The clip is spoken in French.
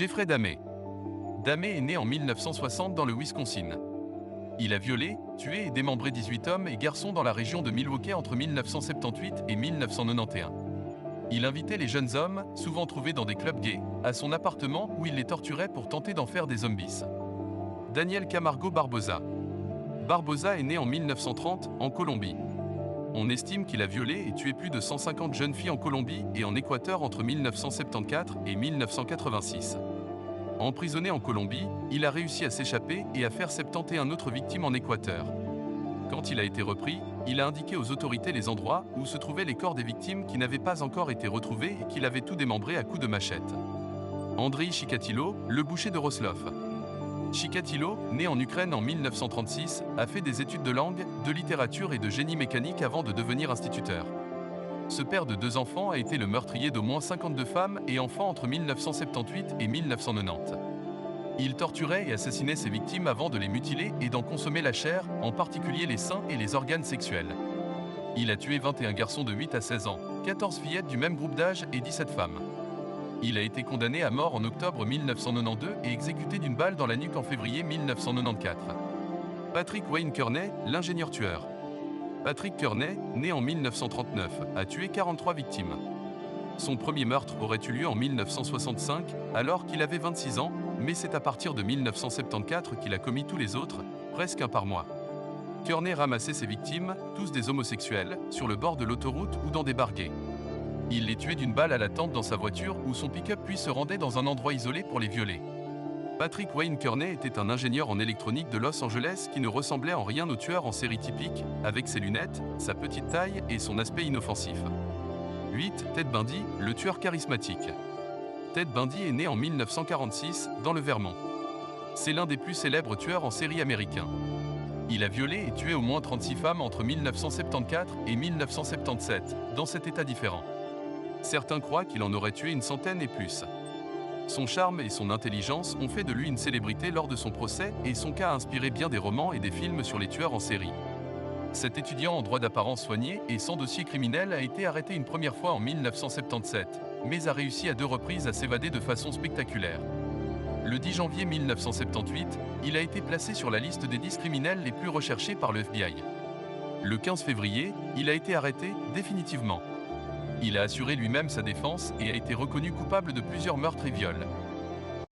Jeffrey Dahmer. Dahmer est né en 1960 dans le Wisconsin. Il a violé, tué et démembré 18 hommes et garçons dans la région de Milwaukee entre 1978 et 1991. Il invitait les jeunes hommes, souvent trouvés dans des clubs gays, à son appartement où il les torturait pour tenter d'en faire des zombies. Daniel Camargo Barbosa. Barbosa est né en 1930 en Colombie. On estime qu'il a violé et tué plus de 150 jeunes filles en Colombie et en Équateur entre 1974 et 1986. Emprisonné en Colombie, il a réussi à s'échapper et à faire 71 autres victimes en Équateur. Quand il a été repris, il a indiqué aux autorités les endroits où se trouvaient les corps des victimes qui n'avaient pas encore été retrouvés et qu'il avait tout démembré à coups de machette. Andriy Chikatilo, le boucher de Roslov. Chikatilo, né en Ukraine en 1936, a fait des études de langue, de littérature et de génie mécanique avant de devenir instituteur. Ce père de 2 enfants a été le meurtrier d'au moins 52 femmes et enfants entre 1978 et 1990. Il torturait et assassinait ses victimes avant de les mutiler et d'en consommer la chair, en particulier les seins et les organes sexuels. Il a tué 21 garçons de 8 à 16 ans, 14 fillettes du même groupe d'âge et 17 femmes. Il a été condamné à mort en octobre 1992 et exécuté d'une balle dans la nuque en février 1994. Patrick Wayne Kearney, l'ingénieur tueur. Patrick Kearney, né en 1939, a tué 43 victimes. Son premier meurtre aurait eu lieu en 1965, alors qu'il avait 26 ans, mais c'est à partir de 1974 qu'il a commis tous les autres, presque un par mois. Kearney ramassait ses victimes, tous des homosexuels, sur le bord de l'autoroute ou dans des bars gays. Il les tuait d'une balle à la tempe dans sa voiture ou son pick-up puis se rendait dans un endroit isolé pour les violer. Patrick Wayne Kearney était un ingénieur en électronique de Los Angeles qui ne ressemblait en rien au tueur en série typique, avec ses lunettes, sa petite taille et son aspect inoffensif. 8. Ted Bundy, le tueur charismatique. Ted Bundy est né en 1946, dans le Vermont. C'est l'un des plus célèbres tueurs en série américains. Il a violé et tué au moins 36 femmes entre 1974 et 1977, dans 7 états différents. Certains croient qu'il en aurait tué une centaine et plus. Son charme et son intelligence ont fait de lui une célébrité lors de son procès et son cas a inspiré bien des romans et des films sur les tueurs en série. Cet étudiant en droit d'apparence soigné et sans dossier criminel a été arrêté une première fois en 1977, mais a réussi à 2 reprises à s'évader de façon spectaculaire. Le 10 janvier 1978, il a été placé sur la liste des 10 criminels les plus recherchés par le FBI. Le 15 février, il a été arrêté définitivement. Il a assuré lui-même sa défense et a été reconnu coupable de plusieurs meurtres et viols.